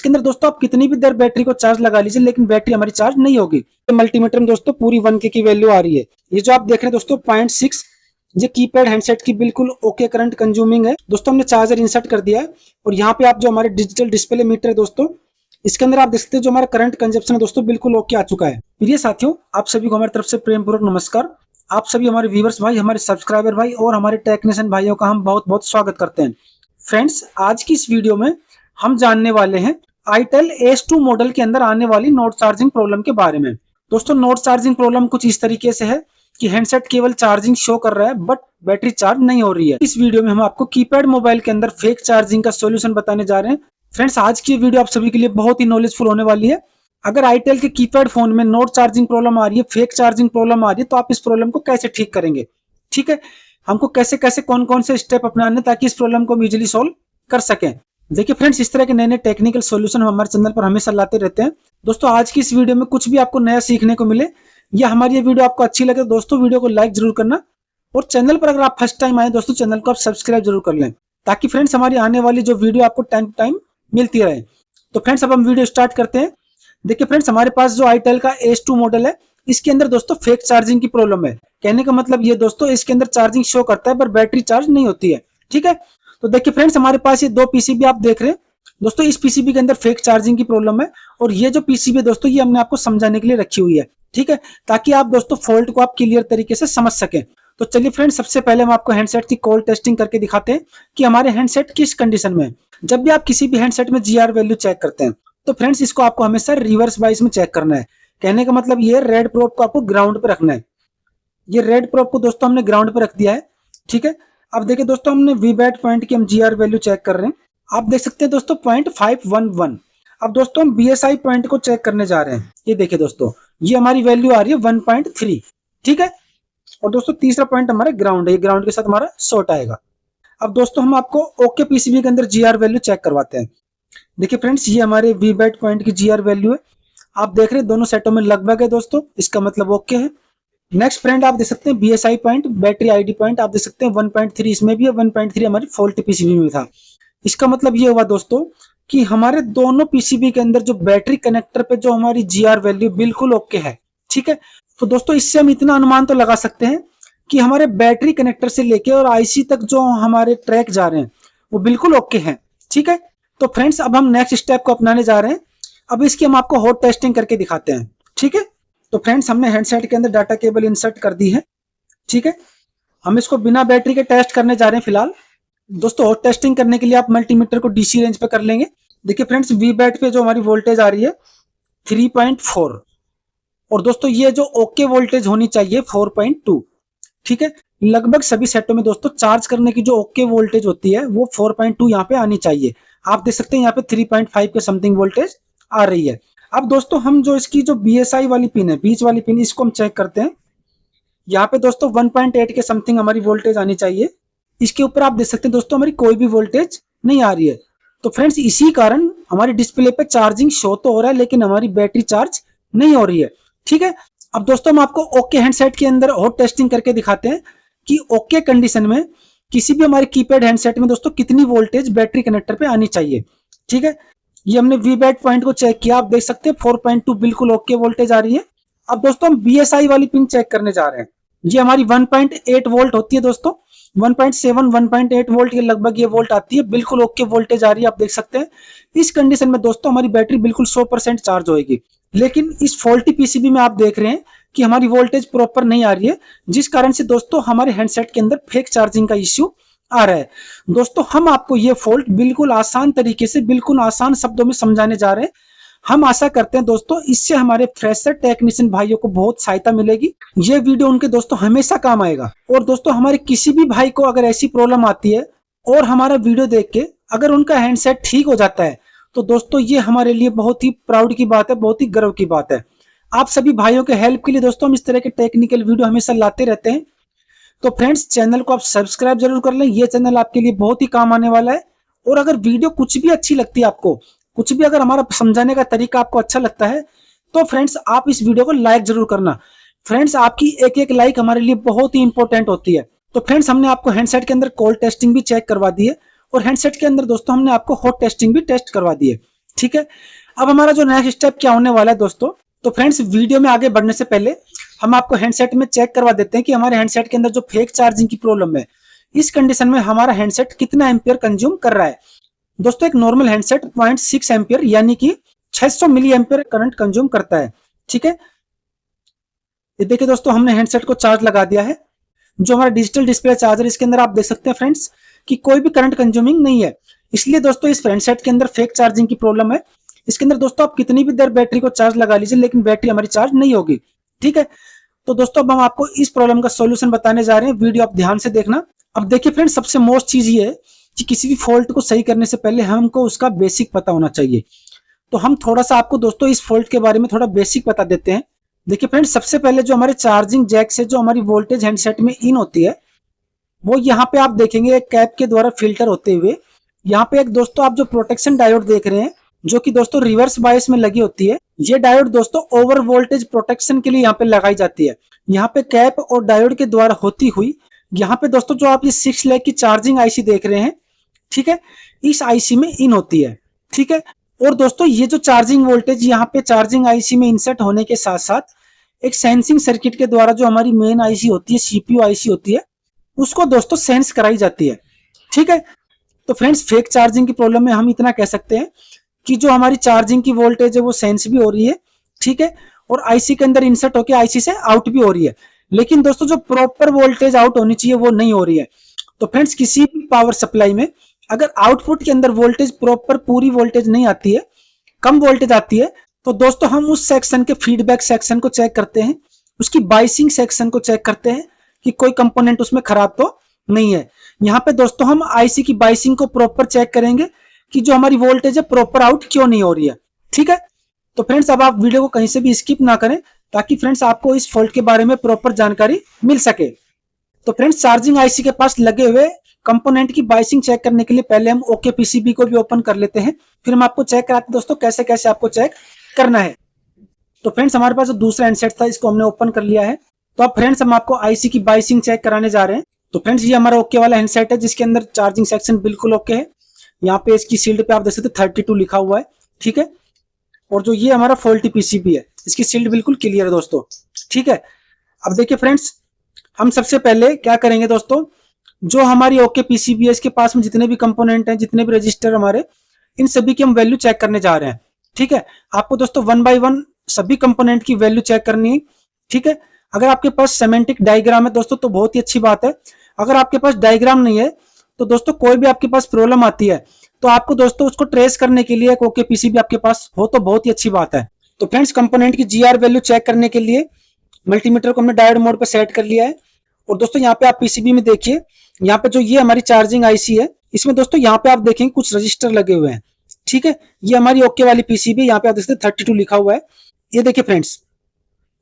इसके अंदर दोस्तों आप कितनी भी देर बैटरी को चार्ज लगा लीजिए लेकिन बैटरी हमारी चार्ज नहीं होगी। मल्टीमीटर में दोस्तों पूरी 1K की वैल्यू आ रही है। ये जो आप देख रहे हैं दोस्तों 0.6, ये कीपैड हैंडसेट की बिल्कुल ओके करंट कंज्यूमिंग है। दोस्तों हमने चार्जर इंसर्ट कर दिया है और यहाँ पे आप जो हमारे डिजिटल डिस्प्ले मीटर है दोस्तों, इसके अंदर आप देख सकते हैं जो हमारा करंट कंजप्शन है दोस्तों बिल्कुल ओके आ चुका है। प्रिय साथियों, आप सभी को हमारी तरफ से प्रेम पूर्वक नमस्कार। आप सभी हमारे व्यूवर्स भाई, हमारे सब्सक्राइबर भाई और हमारे टेक्नीशियन भाइयों का हम बहुत बहुत स्वागत करते हैं। फ्रेंड्स, आज की इस वीडियो में हम जानने वाले हैं आईटेल S2 मॉडल के अंदर आने वाली नोट चार्जिंग प्रॉब्लम के बारे में। दोस्तों नोट चार्जिंग प्रॉब्लम कुछ इस तरीके से है कि हैंडसेट केवल चार्जिंग शो कर रहा है बट बैटरी चार्ज नहीं हो रही है। इस वीडियो में हम आपको कीपैड मोबाइल के अंदर फेक चार्जिंग का सॉल्यूशन बताने जा रहे हैं। फ्रेंड्स, आज की वीडियो आप सभी के लिए बहुत ही नॉलेजफुल होने वाली है। अगर आईटेल के कीपैड फोन में नोट चार्जिंग प्रॉब्लम आ रही है, फेक चार्जिंग प्रॉब्लम आ रही है, तो आप इस प्रॉब्लम को कैसे ठीक करेंगे, ठीक है, हमको कैसे कैसे कौन कौन से स्टेप अपनाने ताकि इस प्रॉब्लम को हम इजीली सॉल्व कर सकें। देखिए फ्रेंड्स, इस तरह के नए नए टेक्निकल सॉल्यूशन हम हमारे चैनल पर हमेशा लाते रहते हैं। दोस्तों आज की इस वीडियो में कुछ भी आपको नया सीखने को मिले या हमारी ये वीडियो आपको अच्छी लगे तो दोस्तों वीडियो को लाइक जरूर करना और चैनल पर अगर आप फर्स्ट टाइम आए दोस्तों चैनल को आप सब्सक्राइब जरूर कर लें ताकि फ्रेंड्स हमारी आने वाली जो वीडियो आपको टाइम टू टाइम मिलती रहे। तो फ्रेंड्स अब हम वीडियो स्टार्ट करते हैं। देखिए फ्रेंड्स, हमारे पास जो आईटेल का S2 मॉडल है इसके अंदर दोस्तों फेक चार्जिंग की प्रॉब्लम है। कहने का मतलब ये दोस्तों, इसके अंदर चार्जिंग शो करता है पर बैटरी चार्ज नहीं होती है, ठीक है। तो देखिए फ्रेंड्स, हमारे पास ये दो पीसीबी आप देख रहे हैं दोस्तों, इस पीसीबी के अंदर फेक चार्जिंग की प्रॉब्लम है और ये जो पीसीबी दोस्तों ये हमने आपको समझाने के लिए रखी हुई है, ठीक है, ताकि आप दोस्तों फॉल्ट को आप क्लियर तरीके से समझ सकें। तो चलिए फ्रेंड्स, सबसे पहले हम आपको हैंडसेट की कॉल टेस्टिंग करके दिखाते हैं कि हमारे हैंडसेट किस कंडीशन में है। जब भी आप किसी भी हैंडसेट में GR वैल्यू चेक करते हैं तो फ्रेंड्स इसको आपको हमेशा रिवर्स वाइज में चेक करना है। कहने का मतलब ये रेड प्रोब को आपको ग्राउंड पे रखना है। ये रेड प्रोब को दोस्तों हमने ग्राउंड पे रख दिया है, ठीक है। अब देखिए दोस्तों, हमने VBAT पॉइंट की हम GR वैल्यू चेक कर रहे हैं। आप देख सकते हैं दोस्तों 0.511। अब दोस्तों हम BSI पॉइंट को चेक करने जा रहे हैं। ये देखिए दोस्तों, ये हमारी वैल्यू आ रही है 1.3, ठीक है। और दोस्तों तीसरा पॉइंट हमारा ग्राउंड है, ग्राउंड के साथ हमारा शॉर्ट आएगा। अब दोस्तों हम आपको ओके पीसीबी के अंदर GR वैल्यू चेक करवाते हैं। देखिए फ्रेंड्स, ये हमारे VBAT पॉइंट की GR वैल्यू है। आप देख रहे हैं दोनों सेटों में लगभग है दोस्तों, इसका मतलब ओके है। नेक्स्ट फ्रेंड आप देख सकते हैं BSI point, battery ID point आप देख सकते हैं 1.3 इसमें भी है, 1.3 हमारी फॉल्टी पीसीबी में था। इसका मतलब ये हुआ दोस्तों कि हमारे दोनों पीसीबी के अंदर जो बैटरी कनेक्टर पे जो हमारी GR वैल्यू बिल्कुल ओके है, ठीक है। तो दोस्तों इससे हम इतना अनुमान तो लगा सकते हैं कि हमारे बैटरी कनेक्टर से लेके और IC तक जो हमारे ट्रैक जा रहे हैं वो बिल्कुल ओके हैं, ठीक है। तो फ्रेंड्स अब हम नेक्स्ट स्टेप को अपनाने जा रहे हैं। अब इसकी हम आपको हॉट टेस्टिंग करके दिखाते हैं, ठीक है। तो फ्रेंड्स हमने हैंडसेट के अंदर डाटा केबल इंसर्ट कर दी है, ठीक है। हम इसको बिना बैटरी के टेस्ट करने जा रहे हैं फिलहाल। दोस्तों हॉट टेस्टिंग करने के लिए आप मल्टीमीटर को DC रेंज पे कर लेंगे। देखिए फ्रेंड्स, VBAT पे जो हमारी वोल्टेज आ रही है 3.4 और दोस्तों ये जो ओके वोल्टेज होनी चाहिए 4.2, ठीक है। लगभग सभी सेटों में दोस्तों चार्ज करने की जो ओके वोल्टेज होती है वो 4.2 यहाँ पे आनी चाहिए। आप देख सकते हैं यहाँ पे 3.5 के समथिंग वोल्टेज आ रही है। अब दोस्तों हम जो इसकी जो BSI वाली पिन है, बीच वाली पिन, इसको हम चेक करते हैं। यहाँ पे दोस्तों 1.8 के समथिंग हमारी वोल्टेज आनी चाहिए। इसके ऊपर आप देख सकते हैं दोस्तों हमारी कोई भी वोल्टेज नहीं आ रही है। तो फ्रेंड्स इसी कारण हमारी डिस्प्ले पे चार्जिंग शो तो हो रहा है लेकिन हमारी बैटरी चार्ज नहीं हो रही है, ठीक है। अब दोस्तों हम आपको ओके हैंडसेट के अंदर हॉट टेस्टिंग करके दिखाते हैं कि ओके कंडीशन में किसी भी हमारे कीपैड हैंडसेट में दोस्तों कितनी वोल्टेज बैटरी कनेक्टर पे आनी चाहिए, ठीक है। ये हमने VBAT पॉइंट को चेक किया, आप देख सकते हैं 4.2 बिल्कुल ओके वोल्टेज आ रही है। अब दोस्तों हम BSI वाली पिन चेक करने जा रहे हैं। ये हमारी 1.8 वोल्ट होती है दोस्तों, 1.7 1.8 वोल्ट के लगभग ये वोल्ट आती है, बिल्कुल ओके वोल्टेज आ रही है, आप देख सकते हैं। इस कंडीशन में दोस्तों हमारी बैटरी बिल्कुल 100% चार्ज होगी। लेकिन इस फॉल्टी पीसीबी में आप देख रहे हैं कि हमारी वोल्टेज प्रॉपर नहीं आ रही है, जिस कारण से दोस्तों हमारे हैंडसेट के अंदर फेक चार्जिंग का इश्यू आ रहा है। दोस्तों हम आपको ये फॉल्ट बिल्कुल आसान तरीके से, बिल्कुल आसान शब्दों में समझाने जा रहे हैं। हम आशा करते हैं दोस्तों इससे हमारे फ्रेशर टेक्नीशियन भाइयों को बहुत सहायता मिलेगी। ये वीडियो उनके दोस्तों हमेशा काम आएगा। और दोस्तों हमारे किसी भी भाई को अगर ऐसी प्रॉब्लम आती है और हमारा वीडियो देख के अगर उनका हैंडसेट ठीक हो जाता है तो दोस्तों ये हमारे लिए बहुत ही प्राउड की बात है, बहुत ही गर्व की बात है। आप सभी भाइयों के हेल्प के लिए दोस्तों हम इस तरह के टेक्निकल वीडियो हमेशा लाते रहते हैं। तो फ्रेंड्स चैनल को आप सब्सक्राइब जरूर कर लें, ये चैनल आपके लिए बहुत ही काम आने वाला है। और अगर वीडियो कुछ भी अच्छी लगती है आपको, कुछ भी अगर हमारा समझाने का तरीका आपको अच्छा लगता है तो फ्रेंड्स आप इस वीडियो को लाइक जरूर करना। फ्रेंड्स आपकी एक एक लाइक हमारे लिए बहुत ही इंपॉर्टेंट होती है। तो फ्रेंड्स हमने आपको हैंडसेट के अंदर कॉल टेस्टिंग भी चेक करवा दी है और हैंडसेट के अंदर दोस्तों हमने आपको हॉट टेस्टिंग भी टेस्ट करवा दी है। ठीक है। अब हमारा जो नेक्स्ट स्टेप क्या होने वाला है दोस्तों, तो फ्रेंड्स वीडियो में आगे बढ़ने से पहले हम आपको हैंडसेट में चेक करवा देते हैं कि हमारे हैंडसेट के अंदर जो फेक चार्जिंग की प्रॉब्लम है, इस कंडीशन में हमारा हैंडसेट कितना एम्पियर कंज्यूम कर रहा है। दोस्तों एक नॉर्मल हैंडसेट 0.6 एम्पियर यानी कि 600 मिली एम्पियर करंट कंज्यूम करता है। ठीक है, ये देखिए दोस्तों हमने हैंडसेट को चार्ज लगा दिया है। जो हमारा डिजिटल डिस्प्ले चार्जर, इसके अंदर आप देख सकते हैं फ्रेंड्स कि कोई भी करंट कंज्यूमिंग नहीं है। इसलिए दोस्तों इस हैंडसेट के अंदर फेक चार्जिंग की प्रॉब्लम है। इसके अंदर दोस्तों आप कितनी भी देर बैटरी को चार्ज लगा लीजिए लेकिन बैटरी हमारी चार्ज नहीं होगी। ठीक है, तो दोस्तों अब हम आपको इस प्रॉब्लम का सॉल्यूशन बताने जा रहे हैं, वीडियो आप ध्यान से देखना। अब देखिए फ्रेंड्स, सबसे मोस्ट चीज ये है कि किसी भी फॉल्ट को सही करने से पहले हमको उसका बेसिक पता होना चाहिए। तो हम थोड़ा सा आपको दोस्तों इस फॉल्ट के बारे में थोड़ा बेसिक बता देते हैं। देखिए फ्रेंड्स, सबसे पहले जो हमारे चार्जिंग जैक से जो हमारी वोल्टेज हैंडसेट में इन होती है, वो यहाँ पे आप देखेंगे एक कैप के द्वारा फिल्टर होते हुए यहाँ पे एक दोस्तों आप जो प्रोटेक्शन डायोड देख रहे हैं, जो कि दोस्तों रिवर्स बायस में लगी होती है। ये डायोड दोस्तों ओवर वोल्टेज प्रोटेक्शन के लिए यहाँ पे लगाई जाती है। यहाँ पे कैप और डायोड के द्वारा होती हुई यहाँ पे दोस्तों जो आप ये 6 लैग की चार्जिंग आईसी देख रहे हैं, ठीक है, इस आईसी में इन होती है। ठीक है, और दोस्तों ये जो चार्जिंग वोल्टेज यहाँ पे चार्जिंग आईसी में इंसर्ट होने के साथ साथ एक सेंसिंग सर्किट के द्वारा जो हमारी मेन आईसी होती है, सीपीयू आईसी होती है, उसको दोस्तों सेंस कराई जाती है। ठीक है, तो फ्रेंड्स फेक चार्जिंग की प्रॉब्लम में हम इतना कह सकते हैं कि जो हमारी चार्जिंग की वोल्टेज है वो सेंस भी हो रही है। ठीक है, और आईसी के अंदर इंसर्ट होकर आईसी से आउट भी हो रही है, लेकिन दोस्तों जो प्रॉपर वोल्टेज आउट होनी चाहिए वो नहीं हो रही है। तो फ्रेंड्स किसी भी पावर सप्लाई में अगर आउटपुट के अंदर वोल्टेज प्रॉपर पूरी वोल्टेज नहीं आती है, कम वोल्टेज आती है, तो दोस्तों हम उस सेक्शन के फीडबैक सेक्शन को चेक करते हैं, उसकी बाइसिंग सेक्शन को चेक करते हैं कि कोई कंपोनेंट उसमें खराब तो नहीं है। यहाँ पे दोस्तों हम आईसी की बाइसिंग को प्रॉपर चेक करेंगे कि जो हमारी वोल्टेज है प्रॉपर आउट क्यों नहीं हो रही है। ठीक है, तो फ्रेंड्स अब आप वीडियो को कहीं से भी स्किप ना करें ताकि फ्रेंड्स आपको इस फॉल्ट के बारे में प्रॉपर जानकारी मिल सके। तो फ्रेंड्स चार्जिंग आईसी के पास लगे हुए कंपोनेंट की बाइसिंग चेक करने के लिए पहले हम ओके पीसीबी को भी ओपन कर लेते हैं, फिर हम आपको चेक कराते हैं दोस्तों कैसे कैसे आपको चेक करना है। तो फ्रेंड्स हमारे पास जो दूसरा हैंडसेट था इसको हमने ओपन कर लिया है। तो अब फ्रेंड्स हम आपको आईसी की बाइसिंग चेक कराने जा रहे हैं। तो फ्रेंड्स ये हमारा ओके वाला हैंडसेट है जिसके अंदर चार्जिंग सेक्शन बिल्कुल ओके है। यहाँ पे इसकी शील्ड पे आप देख सकते हैं 32 लिखा हुआ है। ठीक है, और जो ये हमारा फॉल्टी पीसीबी है इसकी शील्ड बिल्कुल क्लियर है दोस्तों। ठीक है, अब देखिए फ्रेंड्स हम सबसे पहले क्या करेंगे दोस्तों, जो हमारी ओके पीसीबी है इसके पास में जितने भी कंपोनेंट हैं, जितने भी रजिस्टर हमारे, इन सभी की हम वैल्यू चेक करने जा रहे हैं। ठीक है, आपको दोस्तों 1 बाय 1 सभी कंपोनेंट की वैल्यू चेक करनी है। ठीक है, अगर आपके पास सेमेंटिक डायग्राम है दोस्तों तो बहुत ही अच्छी बात है। अगर आपके पास डायग्राम नहीं है तो दोस्तों कोई भी आपके पास प्रॉब्लम आती है तो आपको दोस्तों उसको ट्रेस करने के लिए एक ओके पीसीबी आपके पास हो तो बहुत ही अच्छी बात है। तो फ्रेंड्स कंपोनेंट की जीआर वैल्यू चेक करने के लिए मल्टीमीटर को हमने डायोड मोड पे सेट कर लिया है। और दोस्तों यहाँ पे आप पीसीबी में देखिए, यहाँ पे जो ये हमारी चार्जिंग आईसी है इसमें दोस्तों यहाँ पे आप देखेंगे कुछ रजिस्टर लगे हुए हैं। ठीक है, ये हमारी ओके वाली पीसीबी, यहाँ पे आप देख सकते हैं 32 लिखा हुआ है। ये देखिए फ्रेंड्स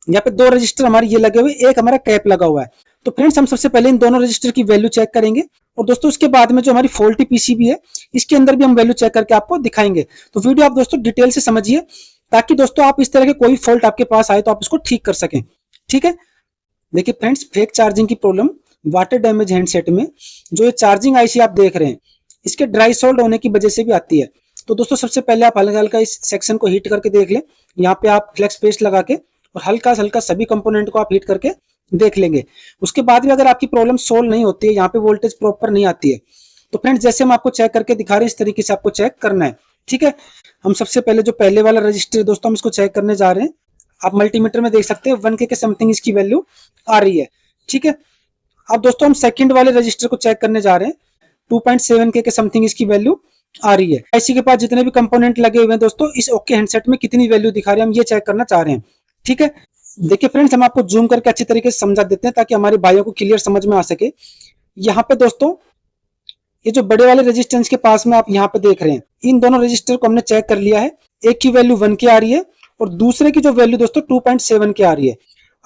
यहाँ पे 2 रजिस्टर हमारे ये लगे हुए, एक हमारा कैप लगा हुआ है। तो फ्रेंड्स हम सबसे पहले इन दोनों रजिस्टर की वैल्यू चेक करेंगे और दोस्तों उसके बाद में जो हमारी फॉल्टी पीसीबी है इसके अंदर भी हम वैल्यू चेक करके आपको दिखाएंगे। तो वीडियो आप दोस्तों डिटेल से समझिए ताकि दोस्तों आप इस तरह के कोई फॉल्ट आपके पास आए तो आप इसको ठीक कर सकें। ठीक है, देखिए फ्रेंड्स फेक चार्जिंग की प्रॉब्लम वाटर डैमेज हैंडसेट में जो ये चार्जिंग आईसी आप देख रहे हैं इसके ड्राई सोल्ड होने की वजह से भी आती है। तो दोस्तों सबसे पहले आप हल्का हल्का इस सेक्शन को हीट करके देख लें। यहाँ पे आप फ्लेक्स पेस्ट लगा के और हल्का हल्का सभी कंपोनेंट को आप हीट करके देख लेंगे। उसके बाद भी अगर आपकी प्रॉब्लम सोल्व नहीं होती है, यहाँ पे वोल्टेज प्रॉपर नहीं आती है, तो फ्रेंड्स जैसे हम आपको चेक करके दिखा रहे हैं इस तरीके से आपको चेक करना है। ठीक है, हम सबसे पहले जो पहले वाला रजिस्टर दोस्तों हम इसको चेक करने जा रहे हैं। आप मल्टीमीटर में देख सकते हैं 1K के समथिंग इसकी वैल्यू आ रही है। ठीक है, अब दोस्तों हम सेकंड वाले रजिस्टर को चेक करने जा रहे हैं, 2.7K के समथिंग इसकी वैल्यू आ रही है। आईसी के पास जितने भी कंपोनेंट लगे हुए हैं दोस्तों इस ओके हैंडसेट में कितनी वैल्यू दिखा रहे हैं हम ये चेक करना चाह रहे हैं। ठीक है, देखिए फ्रेंड्स हम आपको जूम करके अच्छी तरीके से समझा देते हैं ताकि हमारे भाइयों को क्लियर समझ में आ सके। यहाँ पे दोस्तों ये जो बड़े वाले रेजिस्टेंस के पास में आप यहाँ पे देख रहे हैं इन दोनों रजिस्टर को हमने चेक कर लिया है। एक की वैल्यू 1K आ रही है और दूसरे की जो वैल्यू दोस्तों 2.7K आ रही है।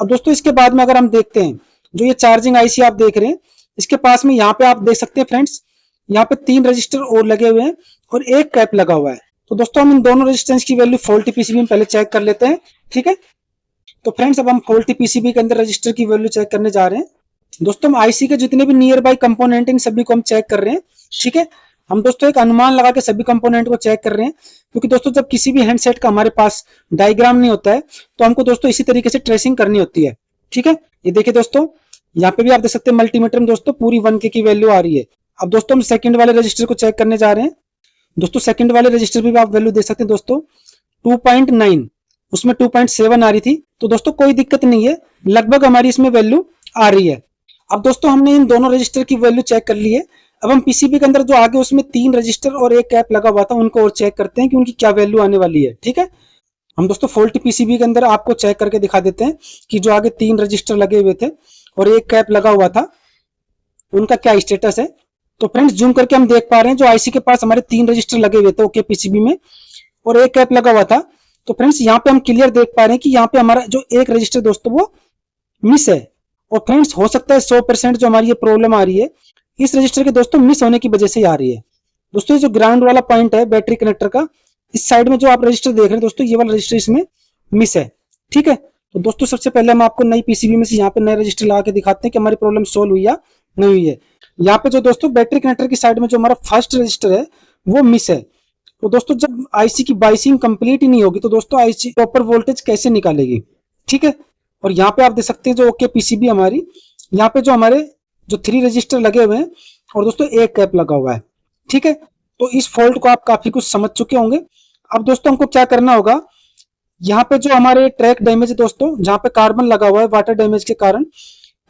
अब दोस्तों इसके बाद में अगर हम देखते हैं जो ये चार्जिंग आईसी आप देख रहे हैं इसके पास में यहाँ पे आप देख सकते हैं फ्रेंड्स यहाँ पे 3 रजिस्टर और लगे हुए हैं और एक कैप लगा हुआ है। तो दोस्तों हम इन दोनों रेजिस्टेंस की वैल्यू फॉल्टी पीसीबी में पहले चेक कर लेते हैं। ठीक है, तो फ्रेंड्स अब हम फॉल्टी पीसीबी के अंदर रजिस्टर की वैल्यू चेक करने जा रहे हैं। दोस्तों हम आईसी के जितने भी नियर बाय कंपोनेंट इन सभी को हम चेक कर रहे हैं। ठीक है, हम दोस्तों एक अनुमान लगा के सभी कंपोनेंट को चेक कर रहे हैं, क्योंकि दोस्तों जब किसी भी हैंडसेट का हमारे पास डायग्राम नहीं होता है तो हमको दोस्तों इसी तरीके से ट्रेसिंग करनी होती है। ठीक है, ये देखिए दोस्तों, यहाँ पे भी आप देख सकते हैं मल्टीमीटर में दोस्तों पूरी 1K की वैल्यू आ रही है। अब दोस्तों हम सेकंड वाले रजिस्टर को चेक करने जा रहे हैं। दोस्तों सेकंड वाले रजिस्टर में भी आप वैल्यू देख सकते हैं दोस्तों 2.9, उसमें 2.7 आ रही थी, तो दोस्तों कोई दिक्कत नहीं है, लगभग हमारी इसमें वैल्यू आ रही है। अब दोस्तों हमने इन दोनों रजिस्टर की वैल्यू चेक कर ली है। अब हम पीसीबी के अंदर जो आगे उसमें 3 रजिस्टर और एक कैप लगा हुआ था उनको और चेक करते हैं कि उनकी क्या वैल्यू आने वाली है। ठीक है, हम दोस्तों फॉल्टी पीसीबी के अंदर आपको चेक करके दिखा देते हैं कि जो आगे 3 रजिस्टर लगे हुए थे और एक कैप लगा हुआ था उनका क्या स्टेटस है। तो फ्रेंड्स जूम करके हम देख पा रहे हैं जो आईसी के पास हमारे 3 रजिस्टर लगे हुए थे ओके पीसीबी में और एक कैप लगा हुआ था, तो फ्रेंड्स यहाँ पे हम क्लियर देख पा रहे हैं कि यहाँ पे हमारा जो एक रजिस्टर दोस्तों वो मिस है। और फ्रेंड्स हो सकता है 100% जो हमारी ये प्रॉब्लम आ रही है इस रजिस्टर के दोस्तों मिस होने की वजह से आ रही है। दोस्तों जो ग्राउंड वाला पॉइंट है बैटरी कनेक्टर का, इस साइड में जो आप रजिस्टर देख रहे हैं दोस्तों ये वाला रजिस्टर इसमें मिस है। ठीक है, तो दोस्तों सबसे पहले हम आपको नई पीसीबी में से यहाँ पे नए रजिस्टर लगा के दिखाते हैं कि हमारी प्रॉब्लम सोल्व हुई या नहीं हुई है। यहाँ पे जो दोस्तों बैटरी कनेक्टर की साइड में जो हमारा फर्स्ट रजिस्टर है वो मिस है। तो दोस्तों जब आईसी की बाइसिंग कंप्लीट ही नहीं होगी तो दोस्तों आईसी प्रॉपर वोल्टेज कैसे निकालेगी। ठीक है, और यहाँ पे आप देख सकते हैं जो ओके पीसीबी हमारी, यहाँ पे जो हमारे जो 3 रजिस्टर लगे हुए हैं और दोस्तों एक कैप लगा हुआ है। ठीक है, तो इस फॉल्ट को आप काफी कुछ समझ चुके होंगे। अब दोस्तों हमको क्या करना होगा, यहाँ पे जो हमारे ट्रैक डैमेज है दोस्तों, जहाँ पे कार्बन लगा हुआ है वाटर डैमेज के कारण,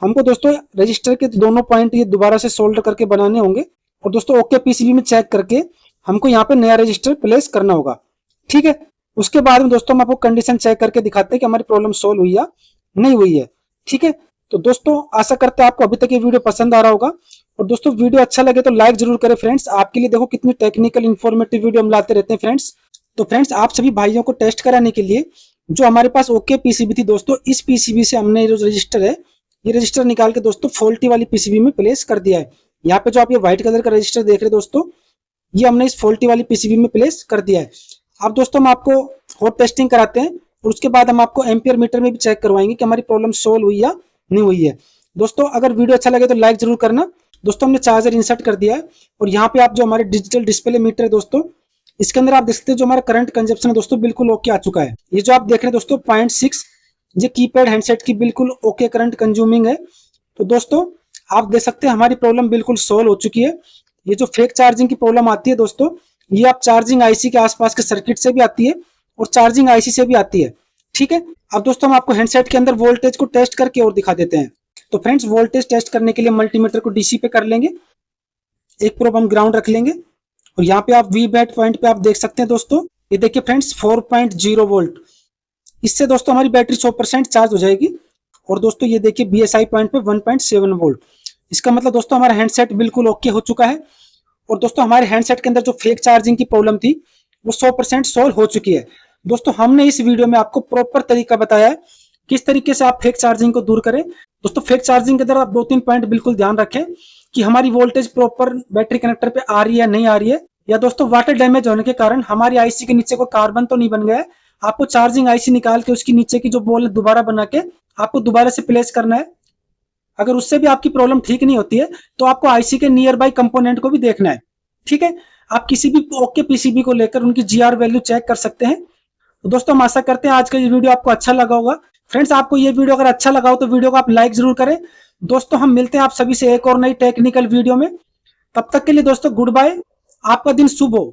हमको दोस्तों रजिस्टर के दोनों पॉइंट ये दोबारा से सोल्डर करके बनाने होंगे और दोस्तों ओके पीसीबी में चेक करके हमको यहाँ पे नया रजिस्टर प्लेस करना होगा। ठीक है, उसके बाद में दोस्तों हम आपको कंडीशन चेक करके दिखाते हैं कि हमारी प्रॉब्लम सोल्व हुई या नहीं हुई है। ठीक है, तो दोस्तों आशा करते हैं आपको अभी तक ये वीडियो पसंद आ रहा होगा और दोस्तों वीडियो अच्छा लगे तो लाइक जरूर करें फ्रेंड्स। आपके लिए देखो कितनी टेक्निकल इन्फॉर्मेटिव वीडियो हम लाते रहते हैं फ्रेंड्स। तो फ्रेंड्स आप सभी भाइयों को टेस्ट कराने के लिए जो हमारे पास ओके पीसीबी थी दोस्तों, इस पीसीबी से हमने जो रजिस्टर है ये रजिस्टर निकाल के दोस्तों फॉल्टी वाली पीसीबी में प्लेस कर दिया है। यहाँ पे जो आप ये व्हाइट कलर का रजिस्टर देख रहे हैं दोस्तों, ये हमने इस फॉल्टी वाली पीसीबी में प्लेस कर दिया है। अब दोस्तों हम आपको हॉट टेस्टिंग कराते हैं और उसके बाद हम आपको एम्पियर मीटर में भी चेक करवाएंगे कि हमारी प्रॉब्लम सोल्व हुई या नहीं हुई है। दोस्तों अगर वीडियो अच्छा लगे तो लाइक जरूर करना। दोस्तों हमने चार्जर इंसर्ट कर दिया है और यहाँ पे आप जो हमारे डिजिटल डिस्प्ले मीटर है दोस्तों, इसके अंदर आप देख सकते हैं जो हमारा करंट कंजप्शन है दोस्तों बिल्कुल ओके आ चुका है। ये जो आप देख रहे हैं दोस्तों 0.6, ये कीपैड हैंडसेट की बिल्कुल ओके करंट कंज्यूमिंग है। तो दोस्तों आप देख सकते हैं हमारी प्रॉब्लम बिल्कुल सोल्व हो चुकी है। ये जो फेक चार्जिंग की प्रॉब्लम आती है दोस्तों, ये आप चार्जिंग आईसी के आसपास के सर्किट से भी आती है और चार्जिंग आईसी से भी आती है। ठीक है, अब दोस्तों हम आपको हैंडसेट के अंदर वोल्टेज को टेस्ट करके और दिखा देते हैं। तो फ्रेंड्स वोल्टेज टेस्ट करने के लिए मल्टीमीटर को डीसी पे कर लेंगे, एक प्रोब हम ग्राउंड रख लेंगे और यहाँ पे आप वी बैट पॉइंट पे आप देख सकते हैं दोस्तों, ये देखिए फ्रेंड्स 4.0 वोल्ट। इससे दोस्तों हमारी बैटरी 100% चार्ज हो जाएगी। और दोस्तों ये देखिए बीएसआई पॉइंट पे 1.7 वोल्ट। इसका मतलब दोस्तों हमारा हैंडसेट बिल्कुल ओके हो चुका है और दोस्तों हमारे हैंडसेट के अंदर जो फेक चार्जिंग की प्रॉब्लम थी वो 100% सोल्व हो चुकी है। दोस्तों हमने इस वीडियो में आपको प्रॉपर तरीका बताया है किस तरीके से आप फेक चार्जिंग को दूर करें। दोस्तों फेक चार्जिंग के अंदर आप 2-3 पॉइंट बिल्कुल ध्यान रखें कि हमारी वोल्टेज प्रॉपर बैटरी कनेक्टर पे आ रही है नहीं आ रही है, या दोस्तों वाटर डैमेज होने के कारण हमारी आईसी के नीचे कोई कार्बन तो नहीं बन गया है। आपको चार्जिंग आईसी निकाल के उसकी नीचे की जो बॉल है दोबारा बना के आपको दोबारा से प्लेस करना है। अगर उससे भी आपकी प्रॉब्लम ठीक नहीं होती है तो आपको आईसी के नियर बाई कंपोनेंट को भी देखना है। ठीक है, आप किसी भी ओके पीसीबी को लेकर उनकी जीआर वैल्यू चेक कर सकते हैं। तो दोस्तों हम आशा करते हैं आज का ये वीडियो आपको अच्छा लगा होगा। फ्रेंड्स आपको ये वीडियो अगर अच्छा लगा हो तो वीडियो को आप लाइक जरूर करें। दोस्तों हम मिलते हैं आप सभी से एक और नई टेक्निकल वीडियो में। तब तक के लिए दोस्तों गुड बाय, आपका दिन शुभ हो।